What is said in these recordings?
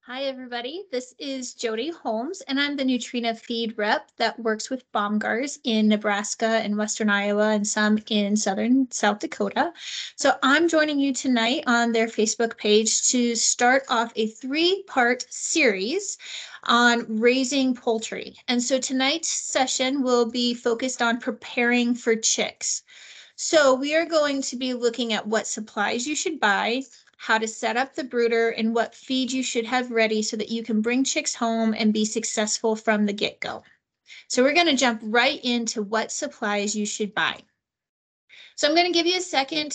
Hi, everybody. This is Jodi Holmes, and I'm the Nutrena Feed rep that works with Bomgaars in Nebraska and Western Iowa and some in Southern South Dakota. So I'm joining you tonight on their Facebook page to start off a 3-part series on raising poultry. And so tonight's session will be focused on preparing for chicks. So we are going to be looking at what supplies you should buy, how to set up the brooder, and what feed you should have ready so that you can bring chicks home and be successful from the get-go. So we're going to jump right into what supplies you should buy. So I'm going to give you a second,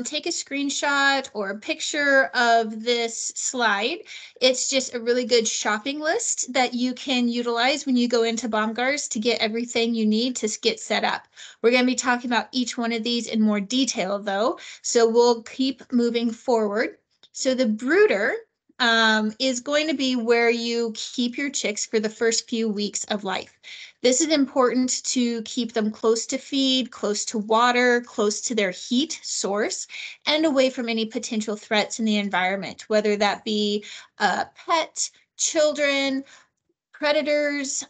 take a screenshot or a picture of this slide. It's just a really good shopping list that you can utilize when you go into Bomgaars to get everything you need to get set up. We're going to be talking about each one of these in more detail though, so we'll keep moving forward. So the brooder is going to be where you keep your chicks for the first few weeks of life. This is important to keep them close to feed, close to water, close to their heat source, and away from any potential threats in the environment, whether that be a pet, children, predators,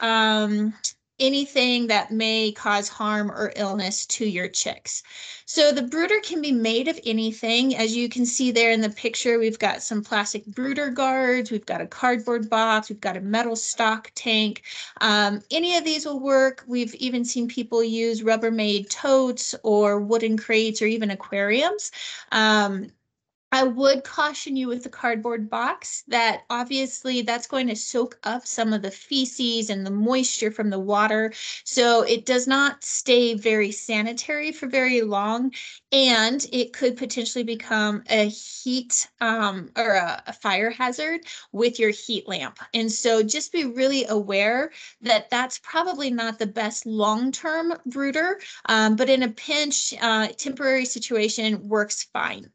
anything that may cause harm or illness to your chicks. So the brooder can be made of anything. As you can see there in the picture, we've got some plastic brooder guards, we've got a cardboard box, we've got a metal stock tank. Any of these will work. We've even seen people use Rubbermaid totes or wooden crates or even aquariums. I would caution you with the cardboard box that obviously that's going to soak up some of the feces and the moisture from the water. So it does not stay very sanitary for very long. And it could potentially become a heat or a fire hazard with your heat lamp. And so just be really aware that that's probably not the best long-term brooder, but in a pinch, temporary situation works fine.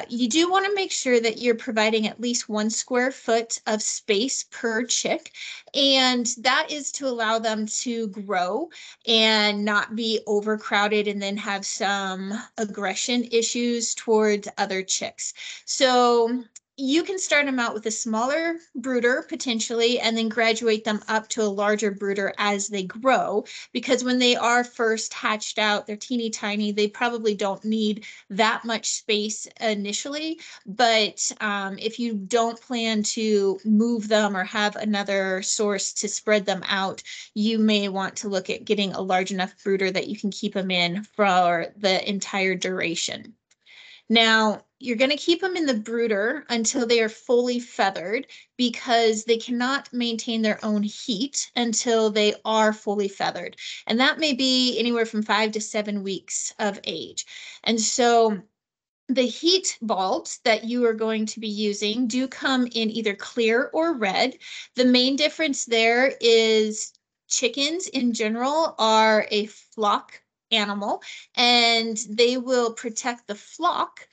You do want to make sure that you're providing at least 1 square foot of space per chick, and that is to allow them to grow and not be overcrowded and then have some aggression issues towards other chicks. So you can start them out with a smaller brooder potentially and then graduate them up to a larger brooder as they grow, because when they are first hatched out, they're teeny tiny. They probably don't need that much space initially, but if you don't plan to move them or have another source to spread them out, you may want to look at getting a large enough brooder that you can keep them in for the entire duration. Now, you're going to keep them in the brooder until they are fully feathered, because they cannot maintain their own heat until they are fully feathered. And that may be anywhere from 5 to 7 weeks of age. And so the heat bulbs that you are going to be using do come in either clear or red. The main difference there is chickens in general are a flock animal, and they will protect the flock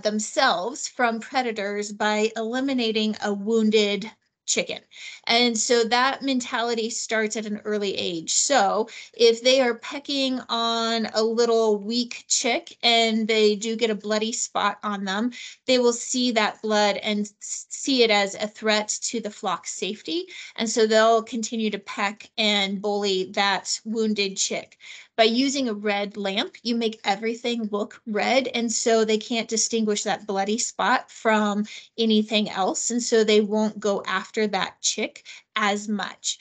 themselves from predators by eliminating a wounded chicken. And so that mentality starts at an early age. So if they are pecking on a little weak chick and they do get a bloody spot on them, they will see that blood and see it as a threat to the flock's safety. And so they'll continue to peck and bully that wounded chick. By using a red lamp, you make everything look red, and so they can't distinguish that bloody spot from anything else, and so they won't go after that chick as much.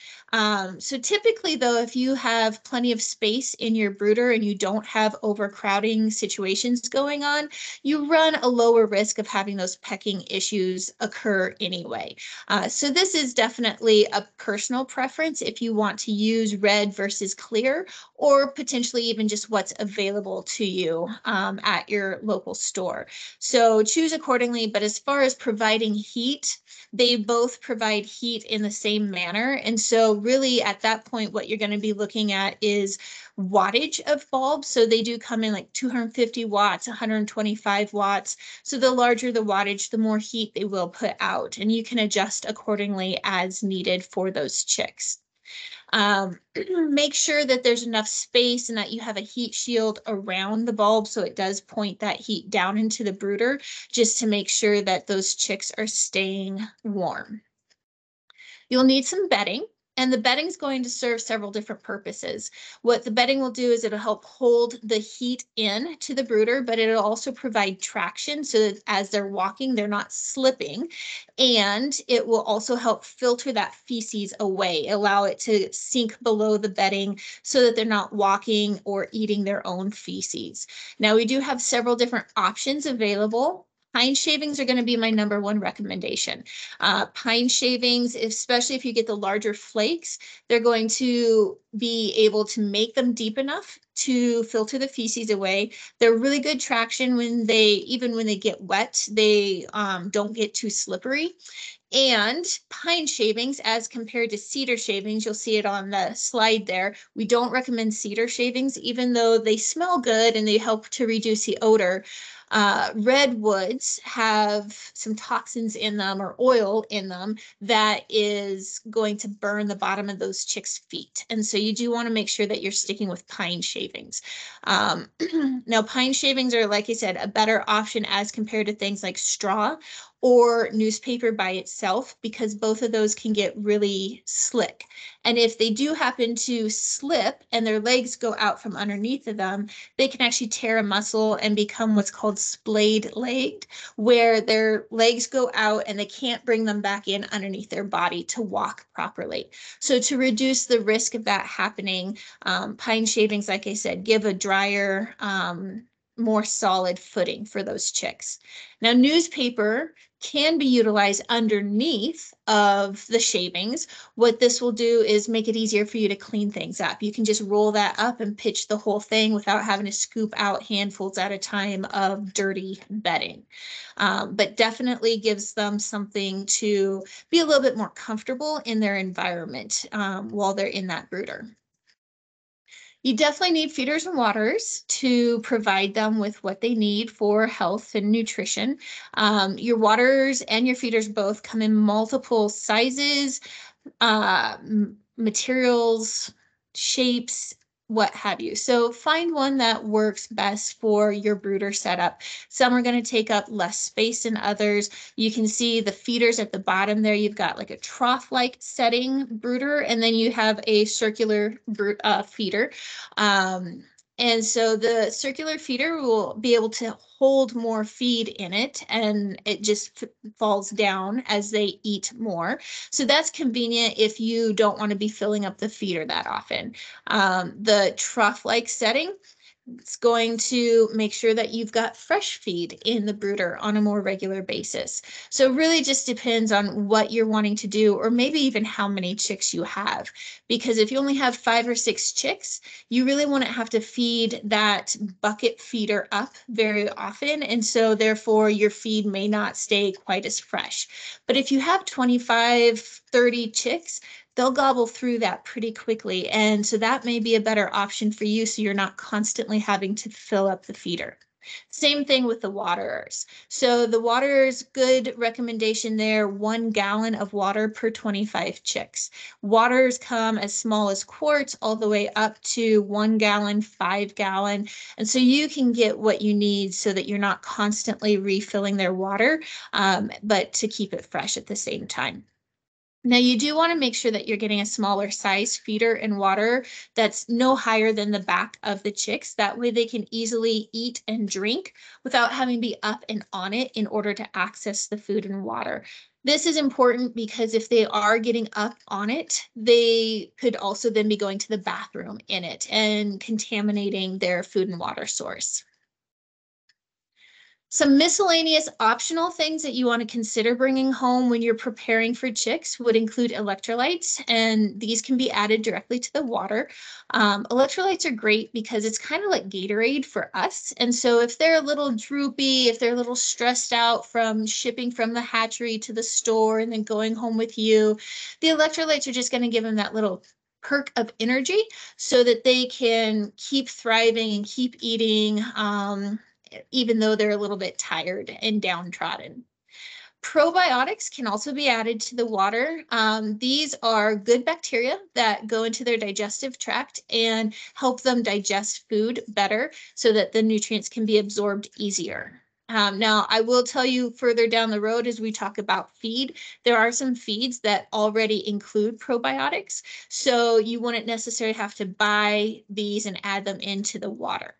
So typically though, if you have plenty of space in your brooder and you don't have overcrowding situations going on, you run a lower risk of having those pecking issues occur anyway. So this is definitely a personal preference if you want to use red versus clear, or potentially even just what's available to you at your local store. So choose accordingly, but as far as providing heat, they both provide heat in the same manner. And so really at that point, what you're going to be looking at is wattage of bulbs. So they do come in like 250 watts, 125 watts. So the larger the wattage, the more heat they will put out, and you can adjust accordingly as needed for those chicks. Make sure that there's enough space and that you have a heat shield around the bulb so it does point that heat down into the brooder, just to make sure that those chicks are staying warm. You'll need some bedding, and the bedding is going to serve several different purposes. What the bedding will do is it'll help hold the heat in to the brooder, but it'll also provide traction so that as they're walking, they're not slipping. And it will also help filter that feces away, allow it to sink below the bedding so that they're not walking or eating their own feces. Now, we do have several different options available. Pine shavings are going to be my #1 recommendation. Pine shavings, especially if you get the larger flakes, they're going to be able to make them deep enough to filter the feces away. They're really good traction even when they get wet, they don't get too slippery. And pine shavings, as compared to cedar shavings, you'll see it on the slide there. We don't recommend cedar shavings, even though they smell good and they help to reduce the odor. Redwoods have some toxins in them or oil in them that is going to burn the bottom of those chicks' feet. And so you do want to make sure that you're sticking with pine shavings. Now, pine shavings are, like I said, a better option as compared to things like straw or newspaper by itself, because both of those can get really slick. And if they do happen to slip and their legs go out from underneath of them, they can actually tear a muscle and become what's called splayed-legged, where their legs go out and they can't bring them back in underneath their body to walk properly. So to reduce the risk of that happening, pine shavings, like I said, give a drier, more solid footing for those chicks. Now, newspaper can be utilized underneath of the shavings. What this will do is make it easier for you to clean things up. You can just roll that up and pitch the whole thing without having to scoop out handfuls at a time of dirty bedding. But definitely gives them something to be a little bit more comfortable in their environment while they're in that brooder. You definitely need feeders and waters to provide them with what they need for health and nutrition. Your waters and your feeders both come in multiple sizes, materials, shapes, what have you. So find one that works best for your brooder setup. Some are going to take up less space than others. You can see the feeders at the bottom there. You've got like a trough-like setting brooder, and then you have a circular feeder. And so the circular feeder will be able to hold more feed in it, and it just falls down as they eat more. So that's convenient if you don't want to be filling up the feeder that often. The trough-like setting, it's going to make sure that you've got fresh feed in the brooder on a more regular basis. So it really just depends on what you're wanting to do, or maybe even how many chicks you have. Because if you only have 5 or 6 chicks, you really wouldn't have to feed that bucket feeder up very often. And so therefore your feed may not stay quite as fresh. But if you have 25, 30 chicks, they'll gobble through that pretty quickly. And so that may be a better option for you, so you're not constantly having to fill up the feeder. Same thing with the waterers. So the waterers, good recommendation there, 1 gallon of water per 25 chicks. Waterers come as small as quarts all the way up to 1 gallon, 5 gallon. And so you can get what you need so that you're not constantly refilling their water, but to keep it fresh at the same time. Now, you do want to make sure that you're getting a smaller size feeder and water that's no higher than the back of the chicks. That way they can easily eat and drink without having to be up and on it in order to access the food and water. This is important because if they are getting up on it, they could also then be going to the bathroom in it and contaminating their food and water source. Some miscellaneous optional things that you want to consider bringing home when you're preparing for chicks would include electrolytes, and these can be added directly to the water. Electrolytes are great because it's kind of like Gatorade for us. And so if they're a little droopy, if they're a little stressed out from shipping from the hatchery to the store and then going home with you, the electrolytes are just going to give them that little perk of energy so that they can keep thriving and keep eating, even though they're a little bit tired and downtrodden. Probiotics can also be added to the water. These are good bacteria that go into their digestive tract and help them digest food better so that the nutrients can be absorbed easier. Now, I will tell you further down the road as we talk about feed, there are some feeds that already include probiotics, so you wouldn't necessarily have to buy these and add them into the water.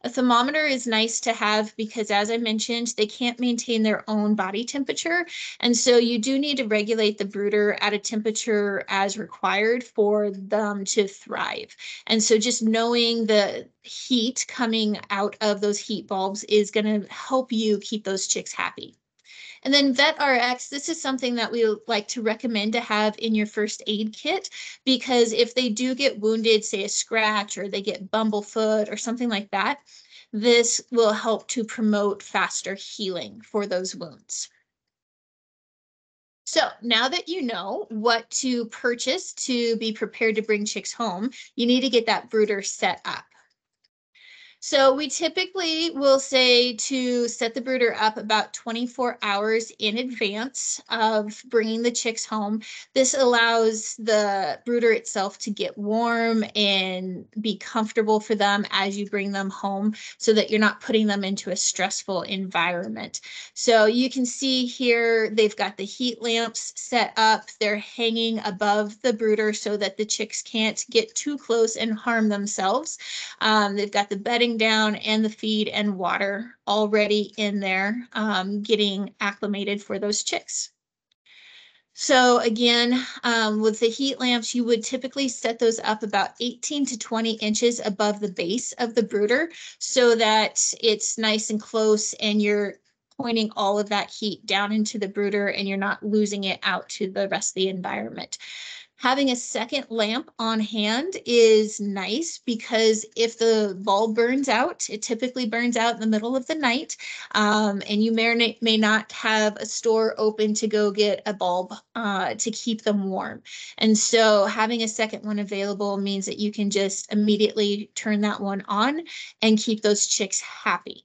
A thermometer is nice to have because, as I mentioned, they can't maintain their own body temperature. And so you do need to regulate the brooder at a temperature as required for them to thrive. And so just knowing the heat coming out of those heat bulbs is going to help you keep those chicks happy. And then Vet RX, this is something that we like to recommend to have in your first aid kit, because if they do get wounded, say a scratch, or they get bumblefoot or something like that, this will help to promote faster healing for those wounds. So now that you know what to purchase to be prepared to bring chicks home, you need to get that brooder set up. So we typically will say to set the brooder up about 24 hours in advance of bringing the chicks home. This allows the brooder itself to get warm and be comfortable for them as you bring them home so that you're not putting them into a stressful environment. So you can see here, they've got the heat lamps set up. They're hanging above the brooder so that the chicks can't get too close and harm themselves. They've got the bedding down and the feed and water already in there, getting acclimated for those chicks. So again, with the heat lamps, you would typically set those up about 18 to 20 inches above the base of the brooder so that it's nice and close and you're pointing all of that heat down into the brooder and you're not losing it out to the rest of the environment. Having a second lamp on hand is nice because if the bulb burns out, it typically burns out in the middle of the night, and you may not have a store open to go get a bulb to keep them warm. And so having a second one available means that you can just immediately turn that one on and keep those chicks happy.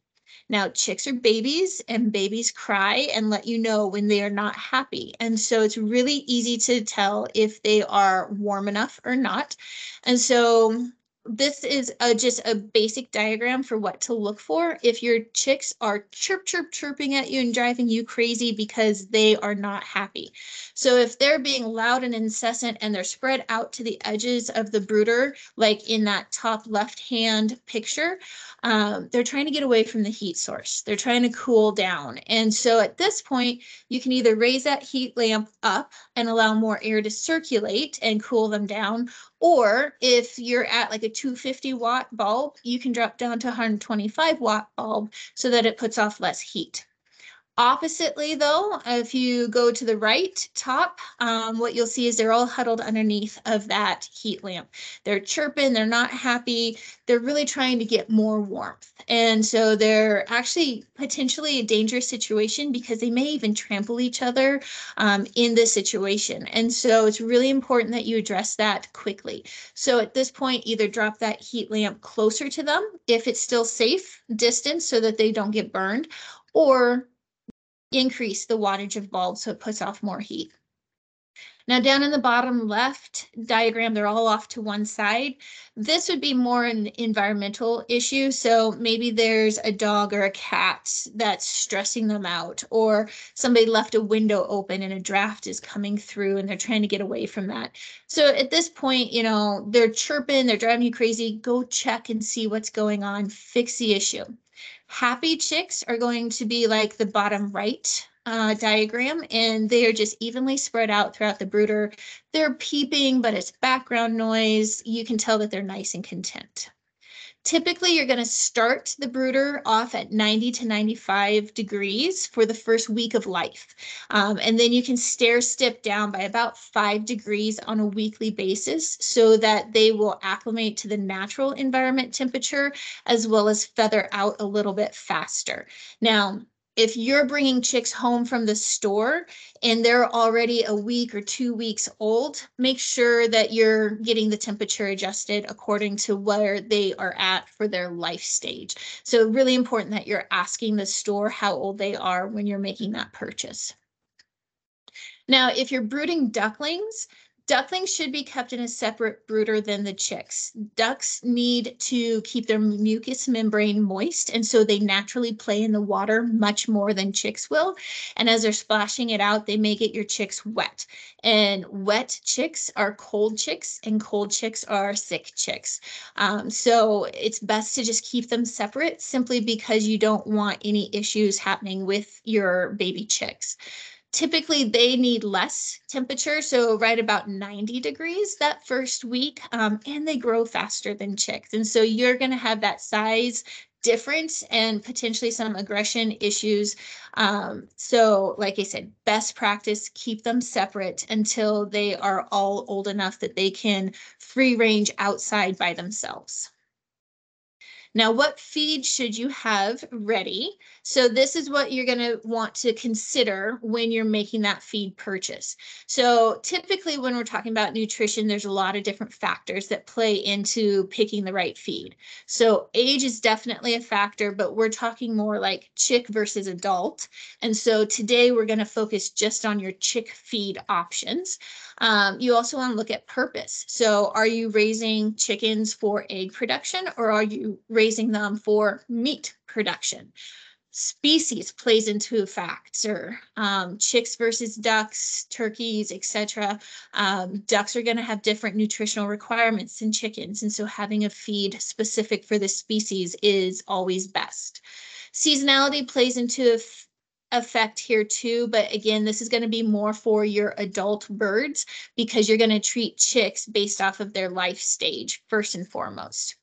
Now, chicks are babies and babies cry and let you know when they are not happy. And so it's really easy to tell if they are warm enough or not. And so this is just a basic diagram for what to look for if your chicks are chirping at you and driving you crazy because they are not happy. So if they're being loud and incessant and they're spread out to the edges of the brooder, like in that top left-hand picture, they're trying to get away from the heat source. They're trying to cool down. And so at this point, you can either raise that heat lamp up and allow more air to circulate and cool them down, or if you're at like a 250 watt bulb, you can drop down to 125 watt bulb so that it puts off less heat. Oppositely, though, if you go to the right top, what you'll see is they're all huddled underneath of that heat lamp. They're chirping, they're not happy, they're really trying to get more warmth. And so they're actually potentially a dangerous situation because they may even trample each other in this situation. And so it's really important that you address that quickly. So at this point, either drop that heat lamp closer to them if it's still safe distance so that they don't get burned, or increase the wattage of bulb so it puts off more heat. Now down in the bottom left diagram, they're all off to one side. This would be more an environmental issue. So maybe there's a dog or a cat that's stressing them out, or somebody left a window open and a draft is coming through and they're trying to get away from that. So at this point, you know, they're chirping, they're driving you crazy. Go check and see what's going on, fix the issue. Happy chicks are going to be like the bottom right diagram, and they are just evenly spread out throughout the brooder. They're peeping, but it's background noise. You can tell that they're nice and content. Typically, you're going to start the brooder off at 90 to 95 degrees for the first week of life. And then you can stair step down by about 5 degrees on a weekly basis so that they will acclimate to the natural environment temperature as well as feather out a little bit faster. Now, If you're bringing chicks home from the store and they're already a week or 2 weeks old, make sure that you're getting the temperature adjusted according to where they are at for their life stage. So really important that you're asking the store how old they are when you're making that purchase. Now, if you're brooding ducklings, ducklings should be kept in a separate brooder than the chicks. Ducks need to keep their mucous membrane moist, and so they naturally play in the water much more than chicks will. And as they're splashing it out, they may get your chicks wet. And wet chicks are cold chicks, and cold chicks are sick chicks. So it's best to just keep them separate simply because you don't want any issues happening with your baby chicks. Typically, they need less temperature, so right about 90 degrees that first week, and they grow faster than chicks. And so you're going to have that size difference and potentially some aggression issues. So like I said, best practice, keep them separate until they are all old enough that they can free range outside by themselves. Now, what feed should you have ready? So this is what you're going to want to consider when you're making that feed purchase. So typically when we're talking about nutrition, there's a lot of different factors that play into picking the right feed. So age is definitely a factor, but we're talking more like chick versus adult. And so today we're going to focus just on your chick feed options. You also want to look at purpose. So are you raising chickens for egg production, or are you raising them for meat production? Species plays into a factor. Chicks versus ducks, turkeys, etc. Ducks are going to have different nutritional requirements than chickens, and so having a feed specific for the species is always best. Seasonality plays into effect here too, but again, this is going to be more for your adult birds because you're going to treat chicks based off of their life stage first and foremost.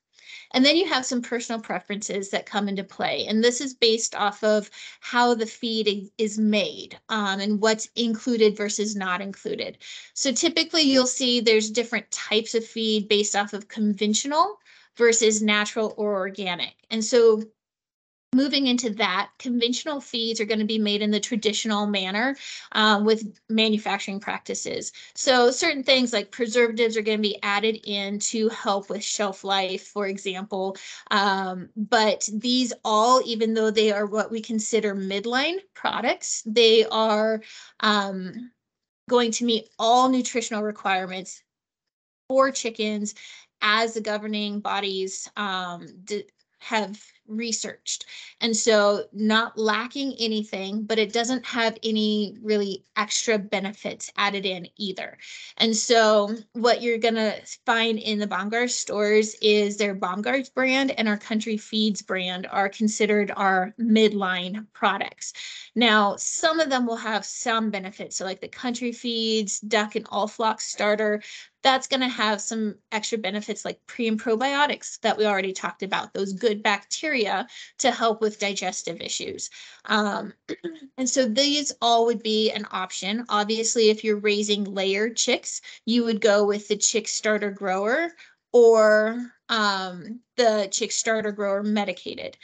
And then you have some personal preferences that come into play. And this is based off of how the feed is made, and what's included versus not included. So typically you'll see there's different types of feed based off of conventional versus natural or organic. And so moving into that, conventional feeds are going to be made in the traditional manner, with manufacturing practices. So certain things like preservatives are going to be added in to help with shelf life, for example. But these all, even though they are what we consider midline products, they are going to meet all nutritional requirements for chickens as the governing bodies have researched. And so not lacking anything, but it doesn't have any really extra benefits added in either. And so what you're going to find in the Bomgaars stores is their Bomgaars brand and our Country Feeds brand are considered our midline products. Now, some of them will have some benefits. So like the Country Feeds, Duck and All Flock Starter, that's going to have some extra benefits like pre and probiotics that we already talked about, those good bacteria to help with digestive issues. And so these all would be an option. Obviously, if you're raising layered chicks, you would go with the chick starter grower or the chick starter grower medicated.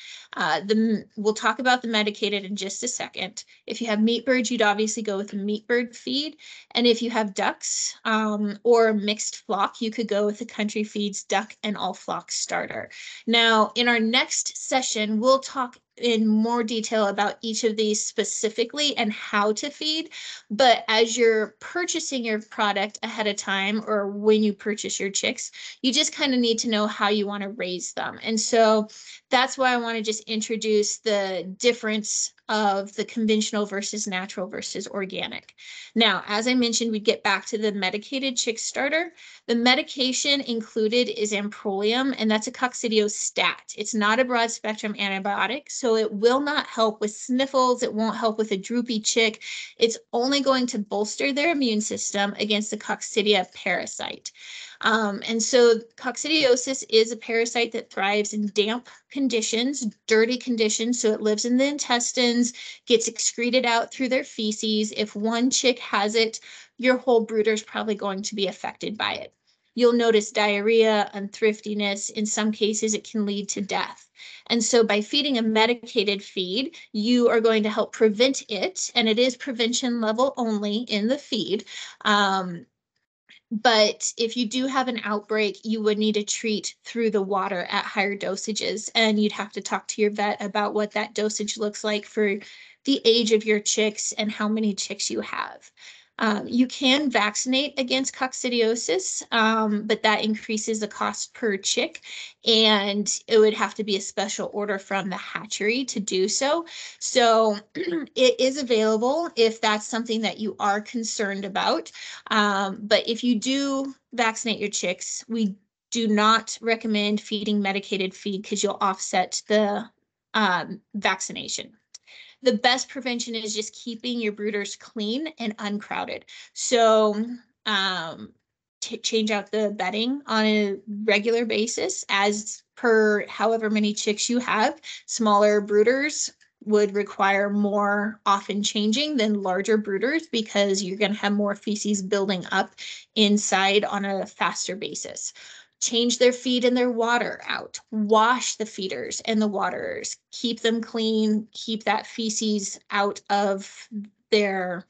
We'll talk about the medicated in just a second. If you have meat birds, you'd obviously go with a meat bird feed. And if you have ducks or mixed flock, you could go with the Country Feeds Duck and All Flock Starter. Now, in our next session, we'll talk in more detail about each of these specifically and how to feed. But as you're purchasing your product ahead of time or when you purchase your chicks, you just kind of need to know how you want to raise them. And so that's why I want to just introduce the difference of the conventional versus natural versus organic. Now, as I mentioned, we get back to the medicated chick starter. The medication included is Amprolium, and that's a coccidiostat. It's not a broad spectrum antibiotic, so it will not help with sniffles. It won't help with a droopy chick. It's only going to bolster their immune system against the coccidia parasite. And so coccidiosis is a parasite that thrives in damp conditions, dirty conditions. So it lives in the intestines, gets excreted out through their feces. If one chick has it, your whole brooder is probably going to be affected by it. you'll notice diarrhea, unthriftiness. In some cases, it can lead to death. And so by feeding a medicated feed, you are going to help prevent it. And it is prevention level only in the feed. But if you do have an outbreak, you would need to treat through the water at higher dosages. And you'd have to talk to your vet about what that dosage looks like for the age of your chicks and how many chicks you have. You can vaccinate against coccidiosis, but that increases the cost per chick, and it would have to be a special order from the hatchery to do so. So it is available if that's something that you are concerned about. But if you do vaccinate your chicks, we do not recommend feeding medicated feed because you'll offset the vaccination. The best prevention is just keeping your brooders clean and uncrowded. So change out the bedding on a regular basis as per however many chicks you have. Smaller brooders would require more often changing than larger brooders because you're going to have more feces building up inside on a faster basis. Change their feed and their water out. Wash the feeders and the waterers. Keep them clean. Keep that feces out of their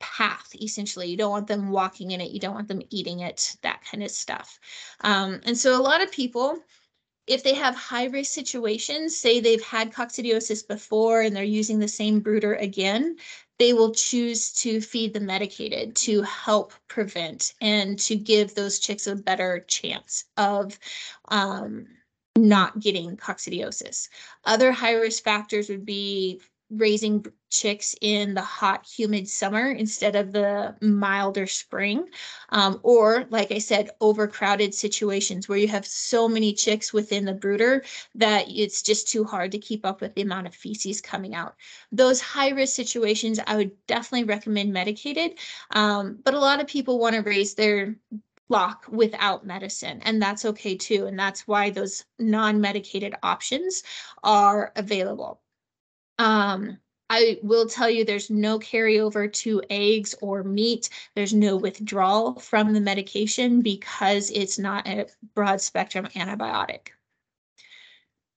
path, essentially. You don't want them walking in it. You don't want them eating it, that kind of stuff. And so a lot of people, if they have high-risk situations, say they've had coccidiosis before and they're using the same brooder again, they will choose to feed the medicated to help prevent and to give those chicks a better chance of not getting coccidiosis. Other high-risk factors would be raising chicks in the hot, humid summer instead of the milder spring. Or, like I said, overcrowded situations where you have so many chicks within the brooder that it's just too hard to keep up with the amount of feces coming out. Those high-risk situations, I would definitely recommend medicated. But a lot of people want to raise their flock without medicine, and that's okay too. And that's why those non-medicated options are available. I will tell you there's no carryover to eggs or meat. There's no withdrawal from the medication because it's not a broad spectrum antibiotic.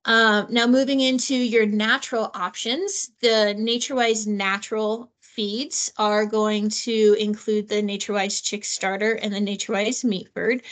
Now moving into your natural options, the NatureWise natural feeds are going to include the NatureWise Chick Starter and the NatureWise Meat Bird.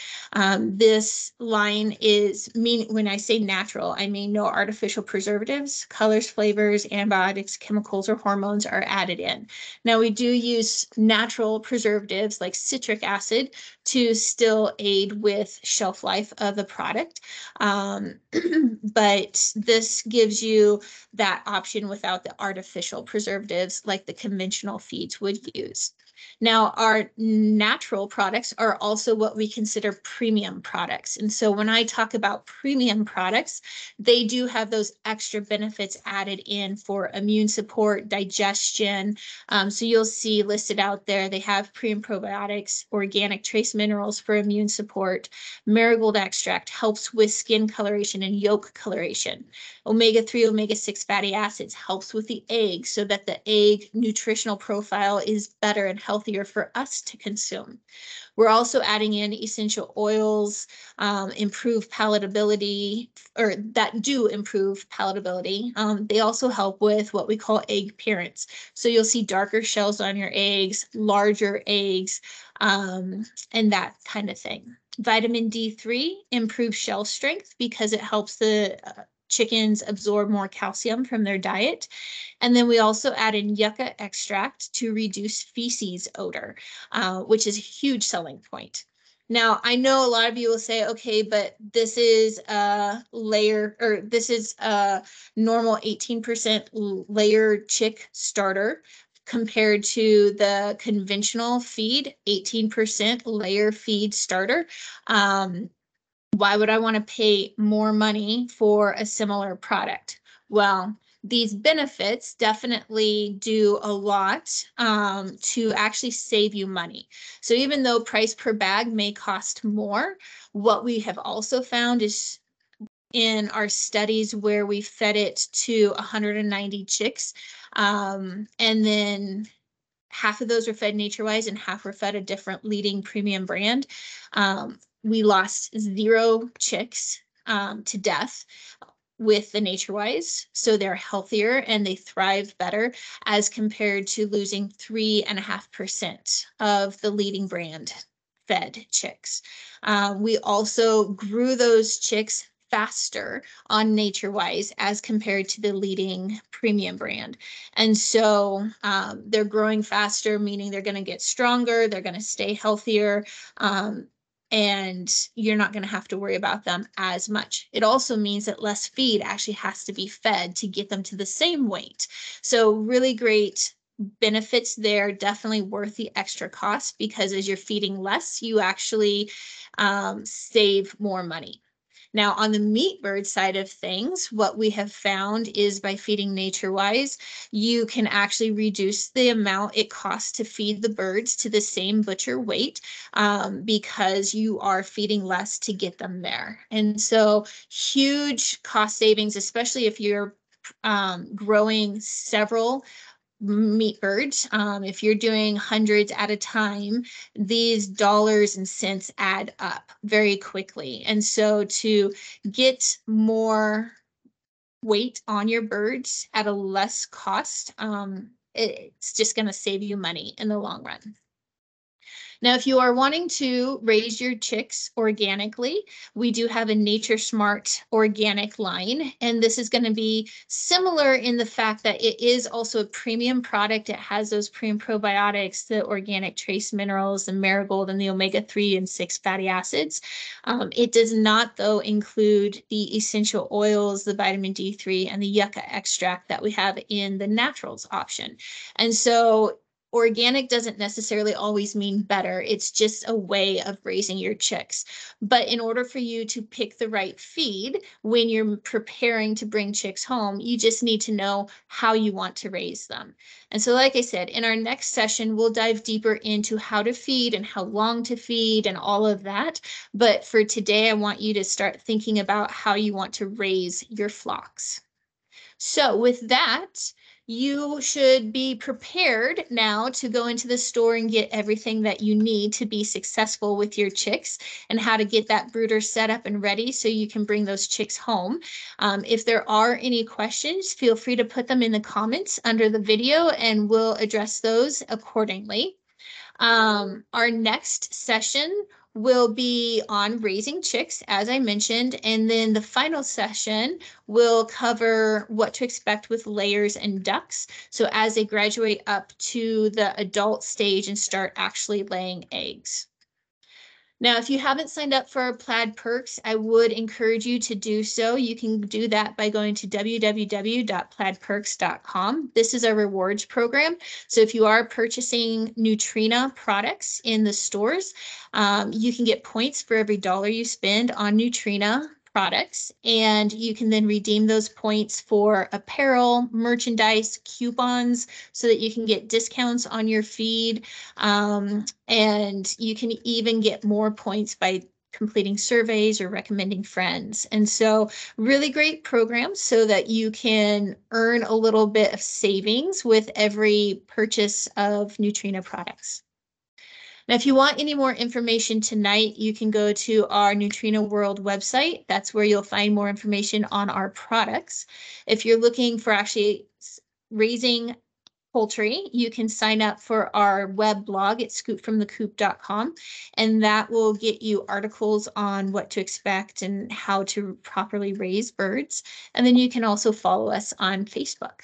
This line is, when I say natural, I mean no artificial preservatives, colors, flavors, antibiotics, chemicals, or hormones are added in. Now we do use natural preservatives like citric acid to still aid with shelf life of the product. But this gives you that option without the artificial preservatives like the conventional feeds would use. Now, our natural products are also what we consider premium products. And so when I talk about premium products, they do have those extra benefits added in for immune support, digestion. So you'll see listed out there, they have pre and probiotics, organic trace minerals for immune support. Marigold extract helps with skin coloration and yolk coloration. Omega-3, omega-6 fatty acids helps with the egg so that the egg nutritional profile is better and healthier for us to consume. We're also adding in essential oils, improve palatability, or that do improve palatability. They also help with what we call egg appearance. So you'll see darker shells on your eggs, larger eggs, and that kind of thing. Vitamin D3 improves shell strength because it helps the chickens absorb more calcium from their diet. And then we also add in yucca extract to reduce feces odor, which is a huge selling point. Now, I know a lot of you will say, okay, but this is a layer, or this is a normal 18% layer chick starter compared to the conventional feed, 18% layer feed starter. Why would I want to pay more money for a similar product? Well, these benefits definitely do a lot to actually save you money. So even though price per bag may cost more, what we have also found is in our studies where we fed it to 190 chicks, and then half of those were fed NatureWise and half were fed a different leading premium brand. we lost 0 chicks to death with the NatureWise. So they're healthier and they thrive better as compared to losing 3.5% of the leading brand fed chicks. We also grew those chicks faster on NatureWise as compared to the leading premium brand. And so they're growing faster, meaning they're going to get stronger, they're going to stay healthier. And you're not going to have to worry about them as much. It also means that less feed actually has to be fed to get them to the same weight. So really great benefits there, definitely worth the extra cost, because as you're feeding less, you actually save more money. Now, on the meat bird side of things, what we have found is by feeding NatureWise, you can actually reduce the amount it costs to feed the birds to the same butcher weight because you are feeding less to get them there. And so huge cost savings, especially if you're growing several meat birds. If you're doing hundreds at a time, these dollars and cents add up very quickly. And so to get more weight on your birds at a less cost, it's just going to save you money in the long run. Now, if you are wanting to raise your chicks organically, we do have a Nature Smart organic line, and this is going to be similar in the fact that it is also a premium product. It has those premium probiotics, the organic trace minerals, the marigold, and the omega-3 and 6 fatty acids. It does not, though, include the essential oils, the vitamin D3, and the yucca extract that we have in the naturals option. And so organic doesn't necessarily always mean better. It's just a way of raising your chicks. But in order for you to pick the right feed when you're preparing to bring chicks home, you just need to know how you want to raise them. And so, like I said, in our next session, we'll dive deeper into how to feed and how long to feed and all of that. But for today, I want you to start thinking about how you want to raise your flocks. So with that, you should be prepared now to go into the store and get everything that you need to be successful with your chicks and how to get that brooder set up and ready so you can bring those chicks home. If there are any questions, feel free to put them in the comments under the video and we'll address those accordingly. Our next session will be on raising chicks, as I mentioned, and then the final session will cover what to expect with layers and ducks. So as they graduate up to the adult stage and start actually laying eggs. Now, if you haven't signed up for our Plaid Perks, I would encourage you to do so. You can do that by going to www.plaidperks.com. This is our rewards program. So if you are purchasing Nutrena products in the stores, you can get points for every $1 you spend on Nutrena products, and you can then redeem those points for apparel, merchandise, coupons, so that you can get discounts on your feed, and you can even get more points by completing surveys or recommending friends. And so really great program so that you can earn a little bit of savings with every purchase of Nutrena products. Now, if you want any more information tonight, you can go to our Nutrena World website. That's where you'll find more information on our products. If you're looking for actually raising poultry, you can sign up for our web blog at scoopfromthecoop.com, and that will get you articles on what to expect and how to properly raise birds. And then you can also follow us on Facebook.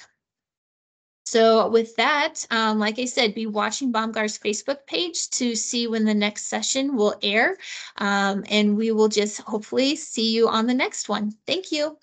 So with that, like I said, be watching Bomgaars' Facebook page to see when the next session will air. And we will just hopefully see you on the next one. Thank you.